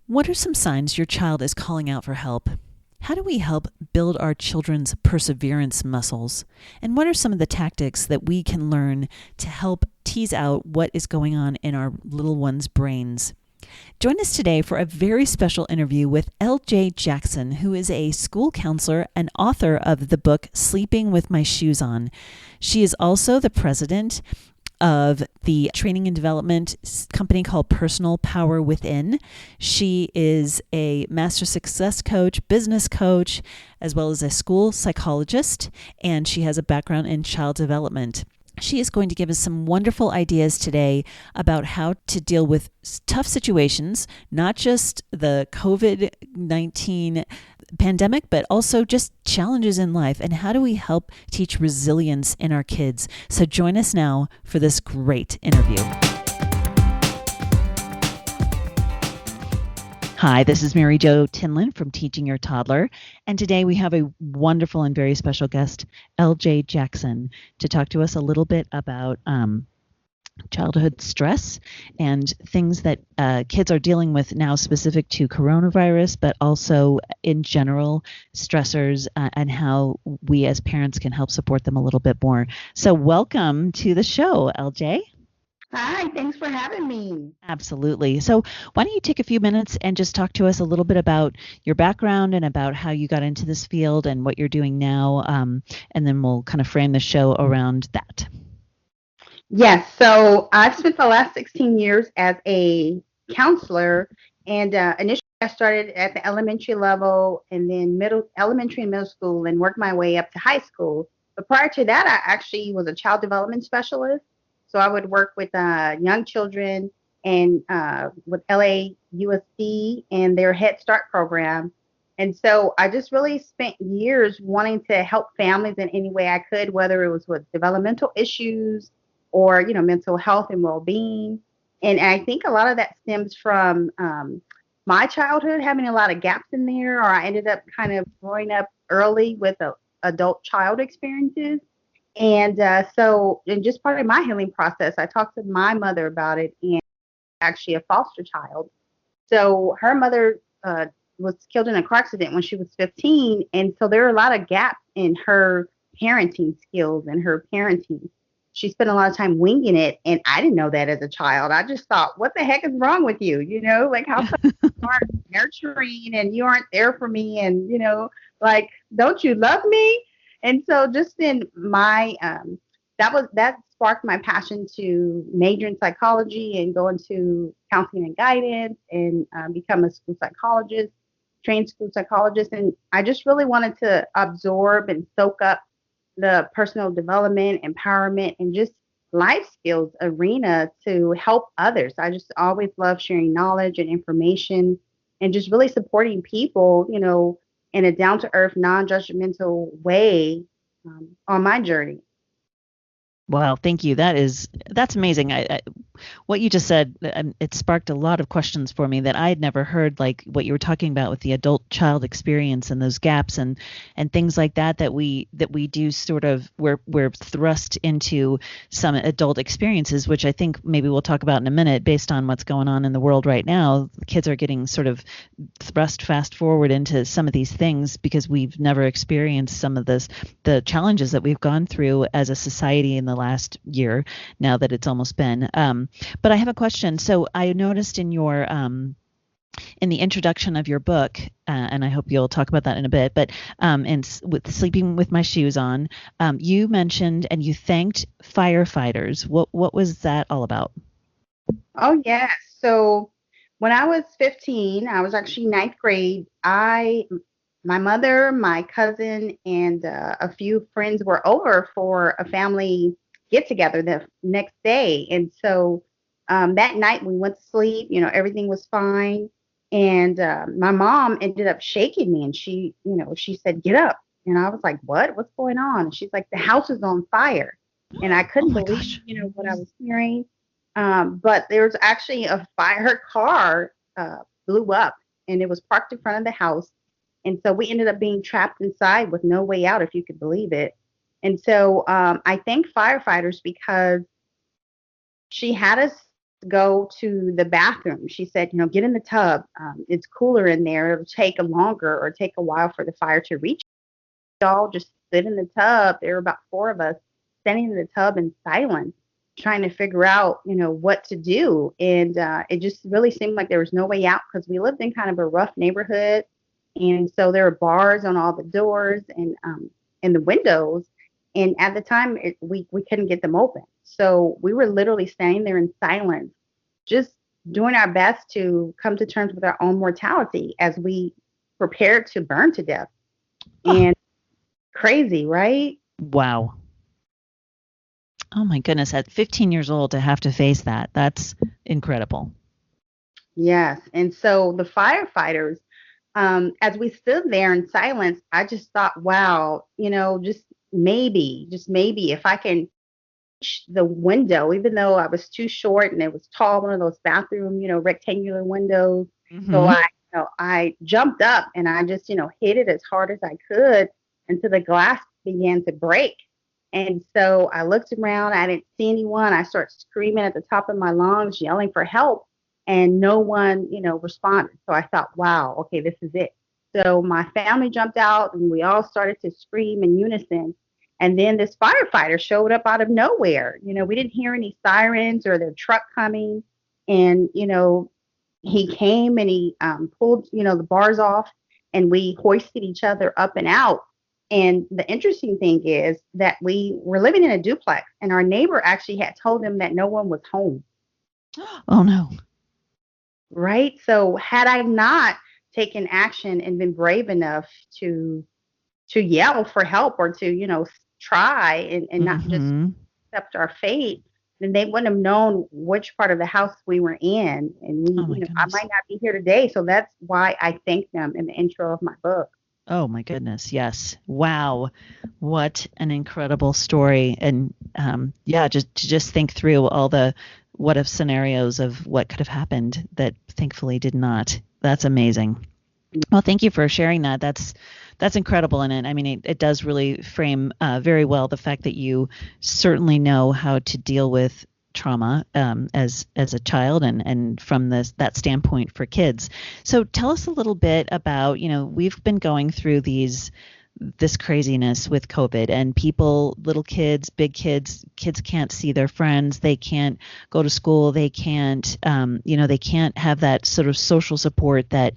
What are some signs your child is calling out for help? How do we help build our children's perseverance muscles? And what are some of the tactics that we can learn to help tease out what is going on in our little ones' brains? Join us today for a very special interview with L.J. Jackson, who is a school counselor and author of the book Sleeping with My Shoes On. She is also the president of the training and development company called Personal Power Within. She is a master success coach, business coach, as well as a school psychologist, and she has a background in child development. She is going to give us some wonderful ideas today about how to deal with tough situations, not just the COVID-19 pandemic, but also just challenges in life, and how do we help teach resilience in our kids. So join us now for this great interview. Hi, this is Mary Jo Tinlin from Teaching Your Toddler, and today we have a wonderful and very special guest, L.J. Jackson, to talk to us a little bit about childhood stress and things that kids are dealing with now specific to coronavirus, but also in general stressors and how we as parents can help support them a little bit more. So welcome to the show, LJ. Hi, thanks for having me. Absolutely. So why don't you take a few minutes and just talk to us a little bit about your background and about how you got into this field and what you're doing now, and then we'll kind of frame the show around that. Yes, so I've spent the last 16 years as a counselor, and initially I started at the elementary level and then elementary and middle school and worked my way up to high school. But prior to that, I actually was a child development specialist. So I would work with young children and with LAUSD and their Head Start program. And so I just really spent years wanting to help families in any way I could, whether it was with developmental issues or, mental health and well-being. And I think a lot of that stems from my childhood having a lot of gaps in there, or I ended up kind of growing up early with adult child experiences. And and just part of my healing process, I talked to my mother about it, and actually a foster child. So her mother was killed in a car accident when she was 15. And so there are a lot of gaps in her parenting skills and her parenting. She spent a lot of time winging it. And I didn't know that as a child. I just thought, what the heck is wrong with you? Like how come you aren't nurturing and you aren't there for me? And, like, don't you love me? And so just in my that sparked my passion to major in psychology and go into counseling and guidance and become a school psychologist, trained school psychologist. And I just really wanted to absorb and soak up the personal development, empowerment, and just life skills arena to help others. I just always love sharing knowledge and information and just really supporting people, in a down to earth, non judgmental way on my journey. Wow, thank you. That's amazing. What you just said, it sparked a lot of questions for me that I had never heard, like what you were talking about with the adult child experience and those gaps and things like that we do sort of we're thrust into some adult experiences, which I think maybe we'll talk about in a minute based on what's going on in the world right now. Kids are getting sort of thrust fast forward into some of these things because we've never experienced some of the challenges that we've gone through as a society in the last year, now that it's almost been. But I have a question. So I noticed in your in the introduction of your book, and I hope you'll talk about that in a bit, but with Sleeping with My Shoes On, you mentioned and you thanked firefighters. What was that all about? Oh, yes. So when I was 15, I was actually ninth grade. My mother, my cousin, and a few friends were over for a family get together the next day. And so that night we went to sleep, everything was fine. And my mom ended up shaking me and she said, get up. And I was like, what? What's going on? And she's like, the house is on fire. And I Oh couldn't my believe, gosh. what I was hearing. But there was actually a fire. Her car blew up and it was parked in front of the house. And so we ended up being trapped inside with no way out, if you could believe it. And so I thank firefighters because she had us go to the bathroom. She said, get in the tub. It's cooler in there. It'll take longer or take a while for the fire to reach. We all just sit in the tub. There were about four of us standing in the tub in silence, trying to figure out, what to do. And it just really seemed like there was no way out because we lived in kind of a rough neighborhood. And so there were bars on all the doors and the windows. And at the time, we couldn't get them open. So we were literally standing there in silence, just doing our best to come to terms with our own mortality as we prepared to burn to death. Oh, And crazy, right? wow. Oh my goodness, at 15 years old to have to face that. That's incredible. Yes. And so the firefighters, as we stood there in silence, I just thought, wow, just maybe if I can reach the window, even though I was too short and it was tall, one of those bathroom, rectangular windows. So Hmm. I jumped up and I just, hit it as hard as I could until the glass began to break. And so I looked around, I didn't see anyone. I started screaming at the top of my lungs, yelling for help, and no one, responded. So I thought, wow, okay, this is it. So my family jumped out and we all started to scream in unison. And then this firefighter showed up out of nowhere. We didn't hear any sirens or their truck coming. And, he came and he pulled, the bars off and we hoisted each other up and out. And the interesting thing is that we were living in a duplex and our neighbor actually had told him that no one was home. Oh no. Right. So had I not taken action and been brave enough to yell for help or to, try and not just Hmm. accept our fate, then they wouldn't have known which part of the house we were in. And Oh my I goodness. might not be here today. So that's why I thank them in the intro of my book. Oh my goodness. Yes. Wow. What an incredible story. And yeah, just to just think through all the what if scenarios of what could have happened that thankfully did not. That's amazing. Well, thank you for sharing that. That's incredible, and I mean, it does really frame very well the fact that you certainly know how to deal with trauma as a child, and from this that standpoint for kids. So, tell us a little bit about we've been going through this craziness with COVID and people, little kids, big kids, kids can't see their friends. They can't go to school. They can't, they can't have that sort of social support that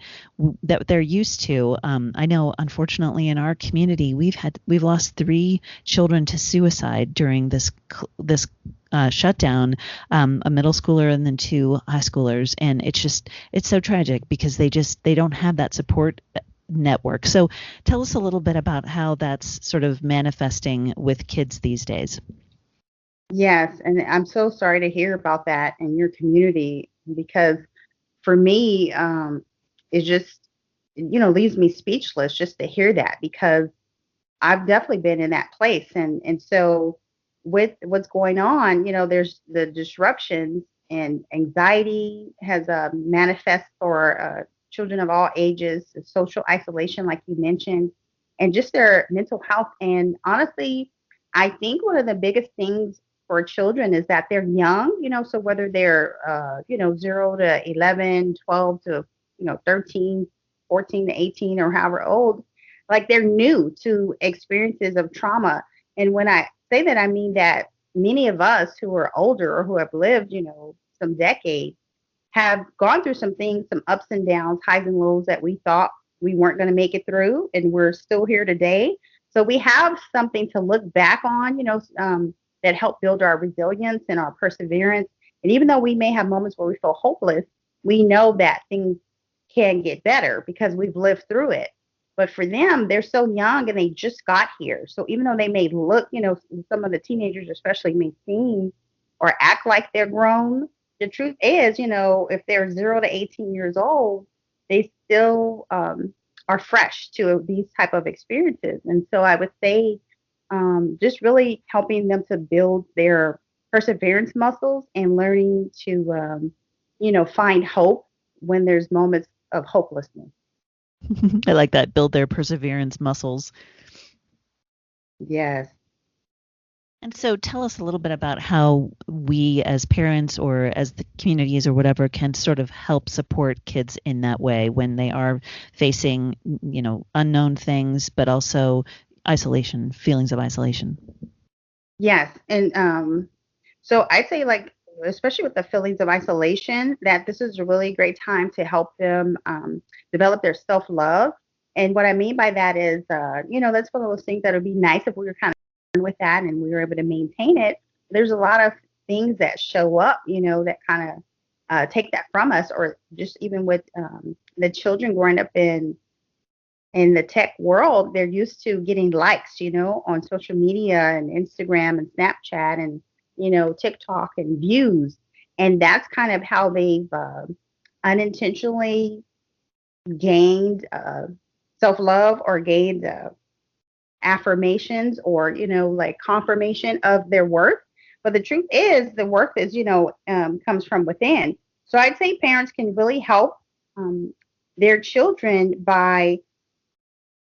they're used to. I know, unfortunately, in our community, we've lost 3 children to suicide during this shutdown, a middle schooler and then 2 high schoolers, and it's so tragic because they don't have that support network. So tell us a little bit about how that's sort of manifesting with kids these days. Yes. And I'm so sorry to hear about that in your community because for me, it just, leaves me speechless just to hear that because I've definitely been in that place. And so with what's going on, there's the disruptions and anxiety has manifest for children of all ages, social isolation, like you mentioned, and just their mental health. And honestly, I think one of the biggest things for children is that they're young, so whether they're, 0 to 11, 12 to, 13, 14 to 18, or however old, like they're new to experiences of trauma. And when I say that, I mean that many of us who are older or who have lived, some decades have gone through some things, some ups and downs, highs and lows that we thought we weren't going to make it through, and we're still here today. So we have something to look back on, that help build our resilience and our perseverance. And even though we may have moments where we feel hopeless, we know that things can get better because we've lived through it. But for them, they're so young and they just got here. So even though they may look, some of the teenagers especially may seem or act like they're grown, the truth is, if they're 0 to 18 years old, they still are fresh to these type of experiences. And so I would say just really helping them to build their perseverance muscles and learning to, find hope when there's moments of hopelessness. I like that. Build their perseverance muscles. Yes. And so tell us a little bit about how we as parents or as the communities or whatever can sort of help support kids in that way when they are facing, unknown things, but also isolation, feelings of isolation. Yes, and so I'd say like especially with the feelings of isolation, that this is a really great time to help them develop their self-love. And what I mean by that is, that's one of those things that would be nice if we were kind of with that and we were able to maintain it. There's a lot of things that show up, that kind of take that from us, or just even with the children growing up in the tech world, they're used to getting likes, on social media and Instagram and Snapchat and, TikTok and views. And that's kind of how they've unintentionally gained self love or gained affirmations or, like confirmation of their worth. But the truth is, the worth is, comes from within. So I'd say parents can really help um, their children by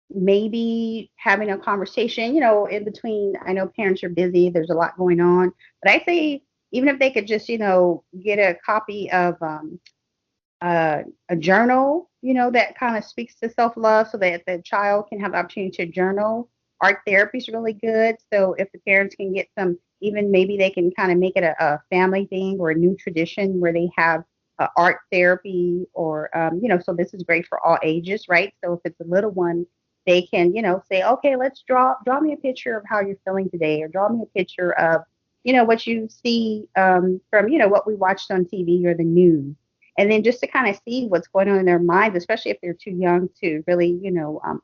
maybe having a conversation, in between. I know parents are busy, there's a lot going on, but I say even if they could just, get a copy of a journal, that kind of speaks to self love so that the child can have the opportunity to journal. Art therapy is really good. So if the parents can get some, even maybe they can kind of make it a family thing or a new tradition where they have art therapy or, so this is great for all ages, right? So if it's a little one, they can, say, okay, let's draw me a picture of how you're feeling today, or draw me a picture of, what you see from, what we watched on TV or the news, and then just to kind of see what's going on in their minds, especially if they're too young to really,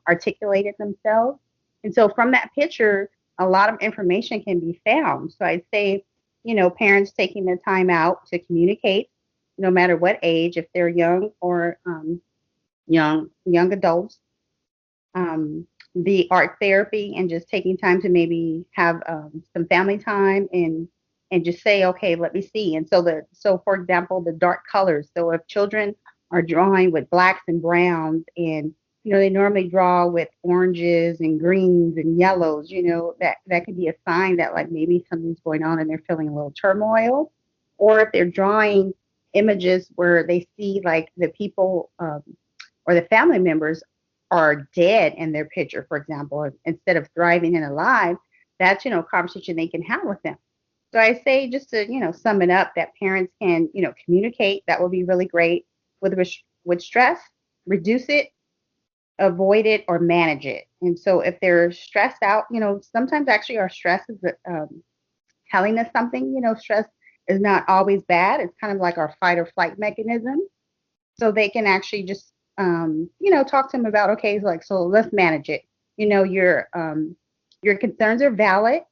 articulate it themselves. And so from that picture, a lot of information can be found. So I'd say, parents taking the time out to communicate, no matter what age, if they're young or young adults, um, the art therapy and just taking time to maybe have some family time and just say, okay, let me see. And so for example, the dark colors. So if children are drawing with blacks and browns, and they normally draw with oranges and greens and yellows, that could be a sign that like maybe something's going on and they're feeling a little turmoil. Or if they're drawing images where they see like the people or the family members are dead in their picture, for example, instead of thriving and alive, that's, a conversation they can have with them. So I say, just to, sum it up, that parents can, communicate. That would be really great. With stress, reduce it, avoid it, or manage it. And so if they're stressed out, sometimes actually our stress is telling us something. Stress is not always bad. It's kind of like our fight or flight mechanism. So they can actually just talk to them about, okay, like, so let's manage it. Your concerns are valid.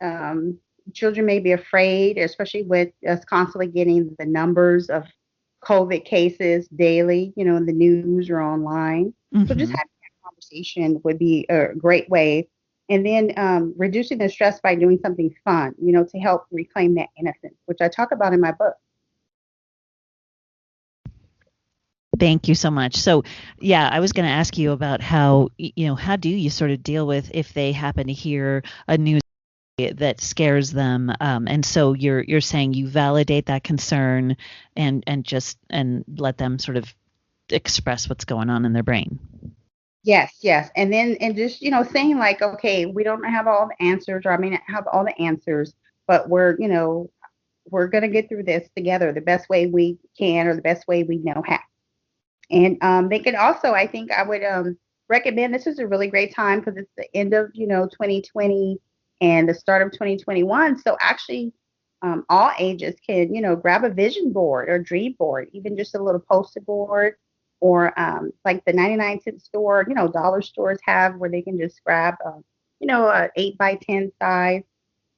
um, Children may be afraid, especially with us constantly getting the numbers of COVID cases daily, in the news or online. So just Hmm. having that conversation would be a great way. And then reducing the stress by doing something fun, to help reclaim that innocence, which I talk about in my book. Thank you so much. So, yeah, I was going to ask you about how, how do you sort of deal with if they happen to hear a news that scares them, and so you're saying you validate that concern and let them sort of express what's going on in their brain. Yes, yes. And then, and just, saying like, okay, we don't have all the answers, or I mean, have all the answers, but we're going to get through this together the best way we can, or the best way we know how. And they could also, I think I would recommend, this is a really great time because it's the end of, 2020 and the start of 2021. So actually, all ages can, grab a vision board or dream board, even just a little poster board, or like the 99-cent store, dollar stores have, where they can just grab, a 8 by 10 size,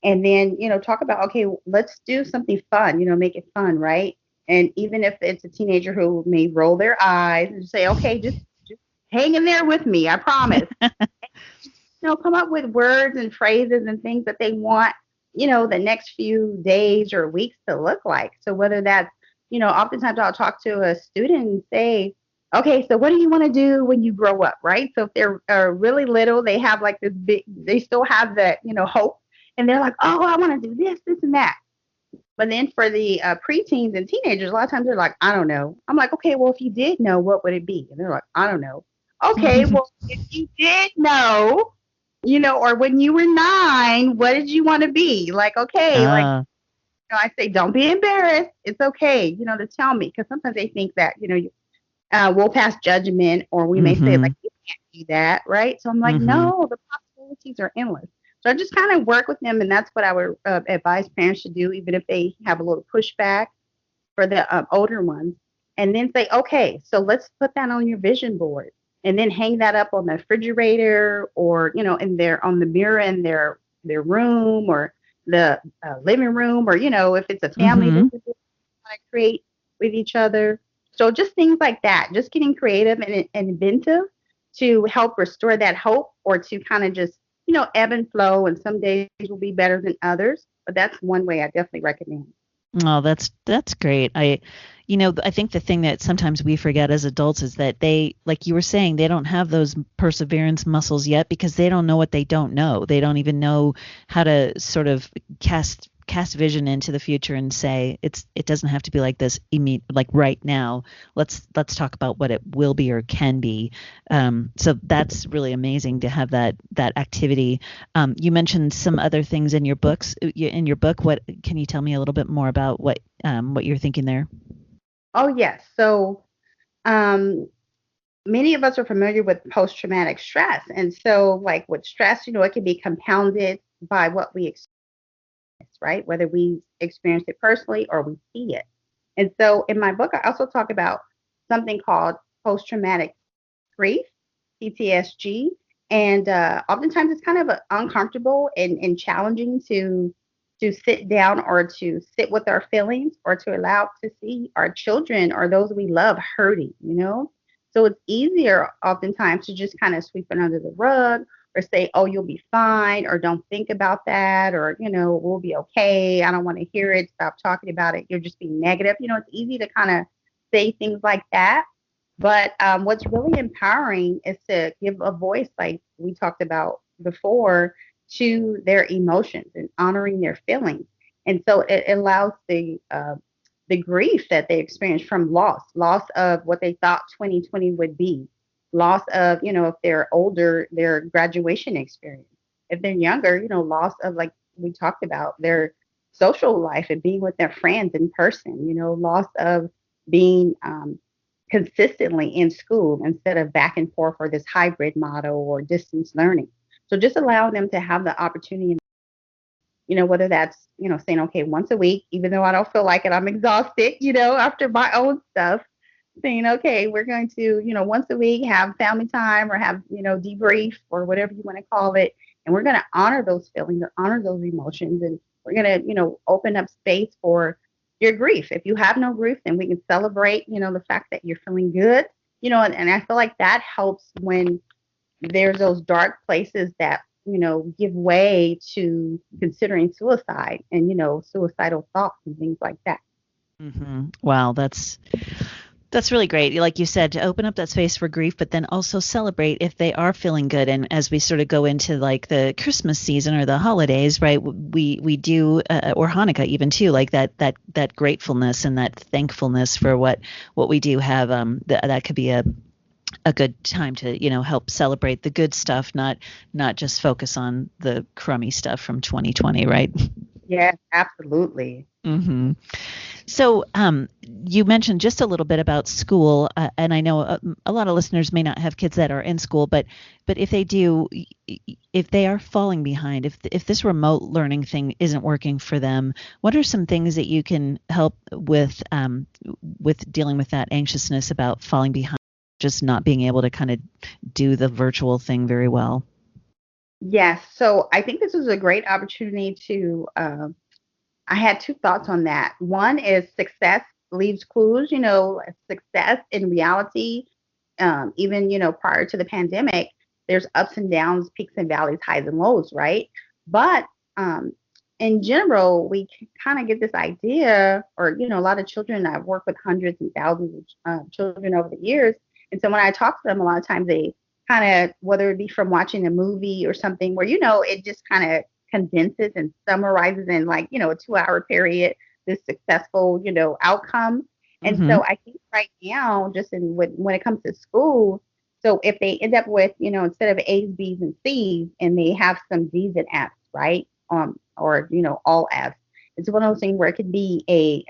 and then talk about, okay, let's do something fun, make it fun, right? And even if it's a teenager who may roll their eyes and say, okay, just hang in there with me, I promise. Come up with words and phrases and things that they want, the next few days or weeks to look like. So whether that's, oftentimes I'll talk to a student and say, okay, so what do you want to do when you grow up, right? So if they're really little, they have like this big, they still have that, hope And they're like, oh, I want to do this, this, and that. But then for the preteens and teenagers, a lot of times they're like, I don't know. I'm like, okay, well, if you did know, what would it be? And they're like, I don't know. Okay, well, if you did know, or when you were 9, what did you want to be? Like, okay, like, Ah, I say, don't be embarrassed. It's okay, to tell me, because sometimes they think that, we'll pass judgment, or we may say, like, mm-hmm, you can't do that, right? So I'm like, mm-hmm. no, the possibilities are endless. So I just kind of work with them, and that's what I would advise parents to do, even if they have a little pushback for the older ones, and then say, okay, so let's put that on your vision board, and then hang that up on the refrigerator, or in their on the mirror in their room, or the living room, or if it's a family Mm-hmm. visit to create with each other. So just things like that, just getting creative and inventive to help restore that hope, or to kind of just ebb and flow. And some days will be better than others, but that's one way I definitely recommend. Oh, that's great. I think the thing that sometimes we forget as adults is that they, like you were saying, they don't have those perseverance muscles yet because they don't know what they don't know. They don't even know how to sort of cast vision into the future and say it doesn't have to be like this like right now. Let's talk about what it will be or can be. So that's really amazing to have that activity. You mentioned some other things in your books. In your book, what can you tell me a little bit more about what you're thinking there? Oh, yes. So, um, many of us are familiar with post traumatic stress. And so, like with stress, it can be compounded by what we experience, right? Whether we experience it personally or we see it. And so, in my book, I also talk about something called post traumatic grief, PTSG. And oftentimes it's kind of uncomfortable and challenging to sit down, or to sit with our feelings, or to allow to see our children or those we love hurting. So it's easier oftentimes to just kind of sweep it under the rug, or say, oh, you'll be fine, or don't think about that, or, we'll be okay. I don't want to hear it. Stop talking about it. You're just being negative. It's easy to kind of say things like that. But what's really empowering is to give a voice, like we talked about before, to their emotions and honoring their feelings. And so it allows the grief that they experience from loss of what they thought 2020 would be, loss of, if they're older, their graduation experience. If they're younger, loss of, like we talked about, their social life and being with their friends in person, loss of being consistently in school instead of back and forth, or this hybrid model or distance learning. So just allowing them to have the opportunity, whether that's, saying, okay, once a week, even though I don't feel like it, I'm exhausted, after my own stuff, saying, okay, we're going to, once a week have family time, or have, debrief, or whatever you want to call it. And we're going to honor those feelings, or honor those emotions. And we're going to, open up space for your grief. If you have no grief, then we can celebrate, the fact that you're feeling good, and I feel like that helps when there's those dark places that give way to considering suicide, and suicidal thoughts and things like that. Wow, that's really great. Like you said, to open up that space for grief, but then also celebrate if they are feeling good. And as we sort of go into like the Christmas season or the holidays, right? We do, or Hanukkah even too, like that gratefulness and that thankfulness for what we do have. That could be a good time to help celebrate the good stuff, not just focus on the crummy stuff from 2020, right? Yes, absolutely. hmm So, you mentioned just a little bit about school, and I know a lot of listeners may not have kids that are in school, but if they do, if they are falling behind, if this remote learning thing isn't working for them, what are some things that you can help with dealing with that anxiousness about falling behind, just not being able to kind of do the virtual thing very well? Yes. So I think this is a great opportunity to. I had two thoughts on that. One is success leaves clues. Success in reality, even prior to the pandemic, there's ups and downs, peaks and valleys, highs and lows, right? But um, in general, we kind of get this idea, or a lot of children. I've worked with hundreds and thousands of children over the years, and so when I talk to them, a lot of times they kind of, whether it be from watching a movie or something, where it just kind of condenses and summarizes in like, a 2-hour period, this successful, outcome. And Mm-hmm. so I think right now, just when it comes to school, so if they end up with, instead of A's, B's, and C's, and they have some D's and F's, right? Or, all F's, it's one of those things where it could be a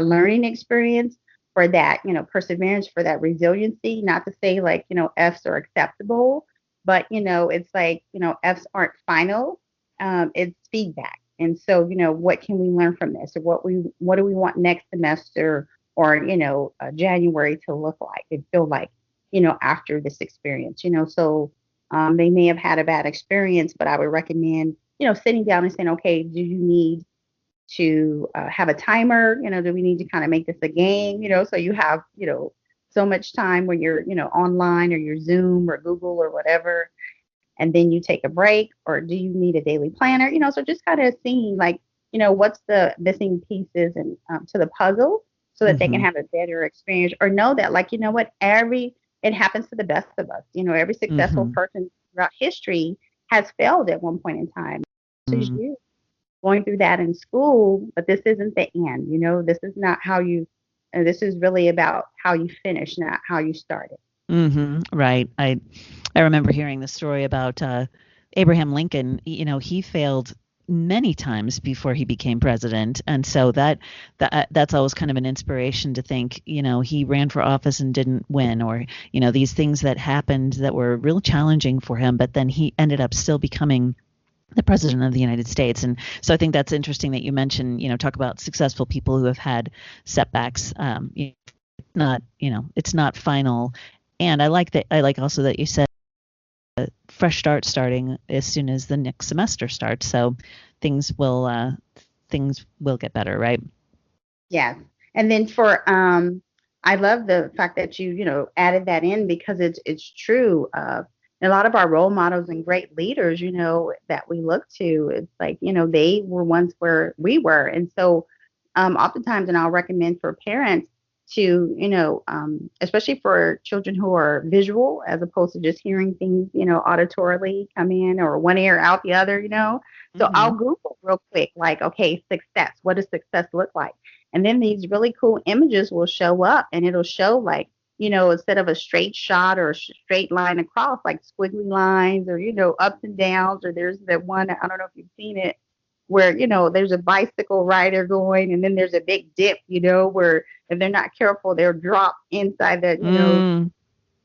learning experience for that, perseverance, for that resiliency. Not to say like, F's are acceptable, but it's like, F's aren't final. It's feedback. And so, what can we learn from this, or what do we want next semester, or January to look like and feel like, after this experience, so they may have had a bad experience, but I would recommend, sitting down and saying, okay, do you need to have a timer? Do we need to kind of make this a game? So you have, so much time when you're, online, or your Zoom or Google or whatever, and then you take a break, or do you need a daily planner? So just kind of seeing like, what's the missing pieces and to the puzzle, so that they can Mm-hmm. have a better experience, or know that like, what, it happens to the best of us. Every successful Mm-hmm. person throughout history has failed at one point in time. This is you going through that in school, but this isn't the end. This is not how you, this is really about how you finish, not how you started. Mm-hmm. Right. I remember hearing the story about Abraham Lincoln. He failed many times before he became president, and so that's always kind of an inspiration to think. He ran for office and didn't win, or these things that happened that were real challenging for him, but then he ended up still becoming the president of the United States. And so I think that's interesting that you mentioned, talk about successful people who have had setbacks. It's not final. And I like that. I like also that you said fresh start starting as soon as the next semester starts. So things will things will get better, right? Yes. And then I love the fact that you added that in, because it's true. A lot of our role models and great leaders, that we look to, it's like, they were once where we were. And so oftentimes, and I'll recommend for parents to, especially for children who are visual as opposed to just hearing things, auditorily come in, or one ear out the other, So I'll Mm-hmm. Google real quick, like, okay, success. What does success look like? And then these really cool images will show up, and it'll show like, instead of a straight shot or a straight line across, like squiggly lines, or, ups and downs, or there's the one, I don't know if you've seen it, where, there's a bicycle rider going, and then there's a big dip, where if they're not careful, they'll drop inside the,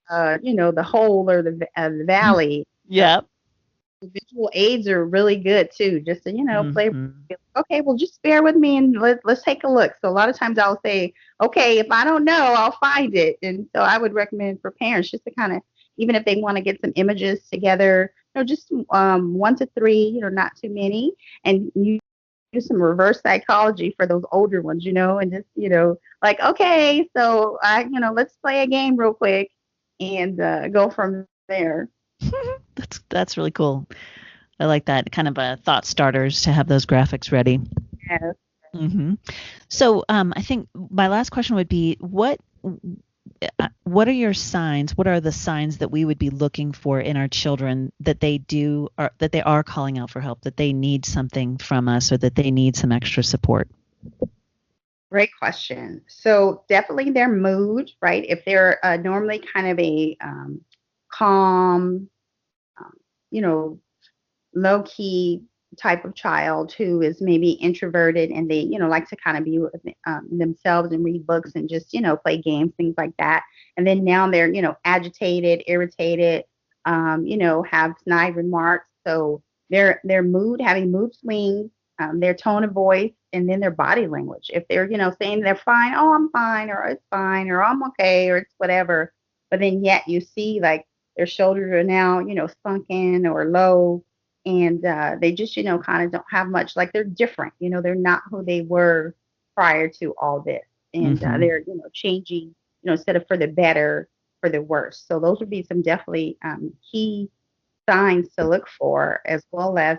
Mm. the hole, or the valley. Yep. The visual aids are really good too, just to, play. Mm-hmm. Okay, well, just bear with me, and let's take a look. So a lot of times I'll say, okay, if I don't know, I'll find it. And so I would recommend for parents just to kind of, even if they want to get some images together, just 1 to 3, not too many, and you do some reverse psychology for those older ones, and just, like, okay, so let's play a game real quick, and go from there. That's really cool. I like that kind of thought starters to have those graphics ready. Yes. Hmm. So I think my last question would be what are your signs? What are the signs that we would be looking for in our children that that they are calling out for help, that they need something from us, or that they need some extra support? Great question. So definitely their mood, right? If they're normally kind of a calm, um, you know, low key type of child who is maybe introverted, and they, like to kind of be with themselves and read books and just, play games, things like that. And then now they're, agitated, irritated, have snide remarks. So their mood, having mood swings, their tone of voice, and then their body language. If they're, saying they're fine, oh, I'm fine, or it's fine, or I'm okay, or it's whatever. But then yet you see like their shoulders are now, sunken or low, and they just, kind of don't have much. Like they're different. They're not who they were prior to all this, and Hmm. they're, changing. Instead of for the better, for the worse. So those would be some definitely key signs to look for, as well as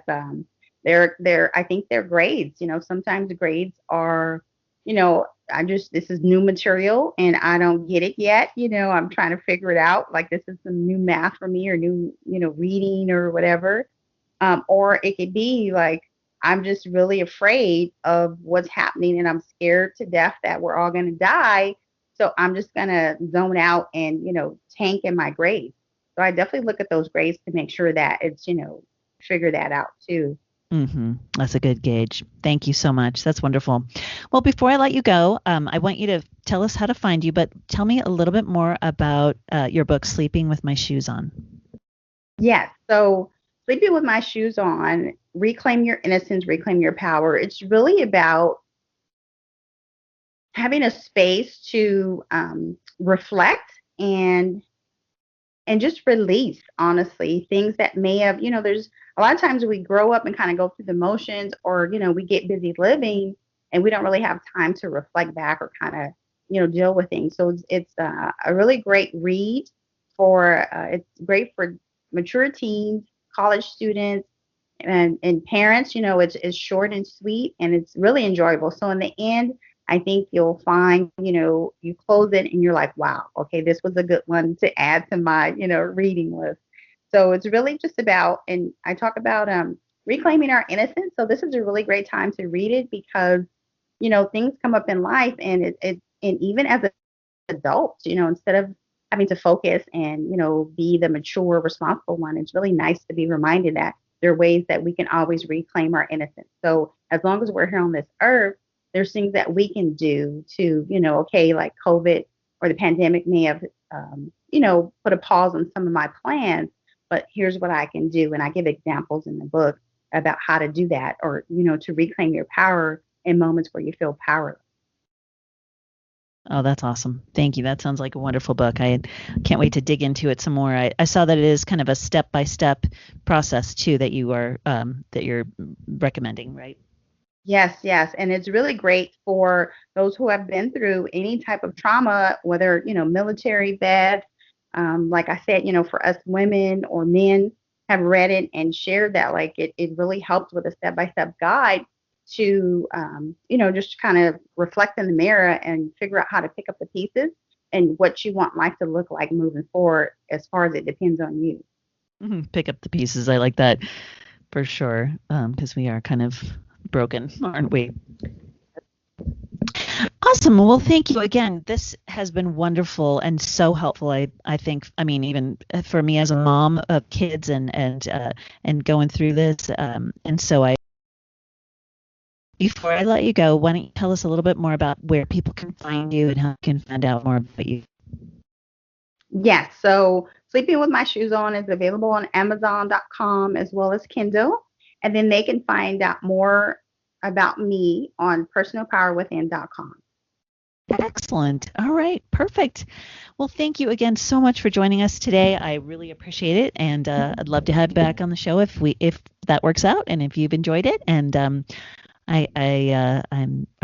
their I think their grades. Sometimes grades are, this is new material and I don't get it yet. I'm trying to figure it out. Like this is some new math for me, or new, reading or whatever. Or it could be like, I'm just really afraid of what's happening and I'm scared to death that we're all going to die. So I'm just going to zone out and, tank in my grades. So I definitely look at those grades to make sure that it's, figure that out too. That's a good gauge. Thank you so much. That's wonderful. Well, before I let you go, I want you to tell us how to find you, but tell me a little bit more about your book, Sleeping with My Shoes On. Yes. So Sleeping with My Shoes On, Reclaim Your Innocence, Reclaim Your Power. It's really about having a space to reflect and just release, honestly, things that may have, there's a lot of times we grow up and kind of go through the motions, or, we get busy living and we don't really have time to reflect back or kind of, deal with things. So it's a really great read it's great for mature teens, college students, and parents. It's short and sweet and it's really enjoyable. So in the end, I think you'll find, you close it and you're like, wow, okay, this was a good one to add to my, reading list. So it's really just about, and I talk about reclaiming our innocence. So this is a really great time to read it because, things come up in life, and and even as adults, instead of having to focus and, be the mature, responsible one, it's really nice to be reminded that there are ways that we can always reclaim our innocence. So as long as we're here on this earth, there's things that we can do to, okay, like COVID or the pandemic may have, put a pause on some of my plans, but here's what I can do. And I give examples in the book about how to do that, or, to reclaim your power in moments where you feel powerless. Oh, that's awesome. Thank you. That sounds like a wonderful book. I can't wait to dig into it some more. I saw that it is kind of a step-by-step process too that you're recommending, right? Yes, yes. And it's really great for those who have been through any type of trauma, whether, military, vet, like I said, for us women or men have read it and shared that, like it really helps with a step-by-step guide to, just kind of reflect in the mirror and figure out how to pick up the pieces and what you want life to look like moving forward, as far as it depends on you. Pick up the pieces. I like that for sure, because we are kind of broken, aren't we? Awesome. Well, thank you again. This has been wonderful and so helpful. I think, I mean, even for me as a mom of kids and going through this. And so before I let you go, why don't you tell us a little bit more about where people can find you and how you can find out more about you? Yes. So Sleeping with My Shoes On is available on Amazon.com as well as Kindle. And then they can find out more about me on personalpowerwithin.com. Excellent. All right. Perfect. Well, thank you again so much for joining us today. I really appreciate it, and I'd love to have you back on the show if that works out and if you've enjoyed it. And I'm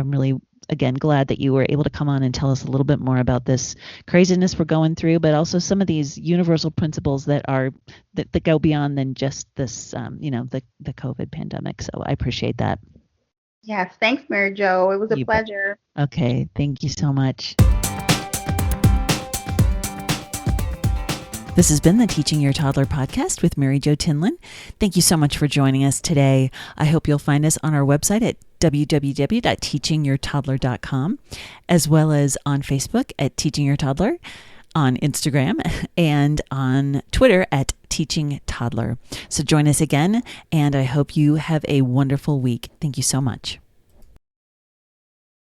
really again glad that you were able to come on and tell us a little bit more about this craziness we're going through, but also some of these universal principles that go beyond than just this, the COVID pandemic. So I appreciate that. Yes. Thanks, Mary Jo. It was a pleasure. Okay. Thank you so much. This has been the Teaching Your Toddler podcast with Mary Jo Tinlin. Thank you so much for joining us today. I hope you'll find us on our website at www.teachingyourtoddler.com, as well as on Facebook at Teaching Your Toddler, on Instagram, and on Twitter at Teaching Toddler. So join us again, and I hope you have a wonderful week. Thank you so much.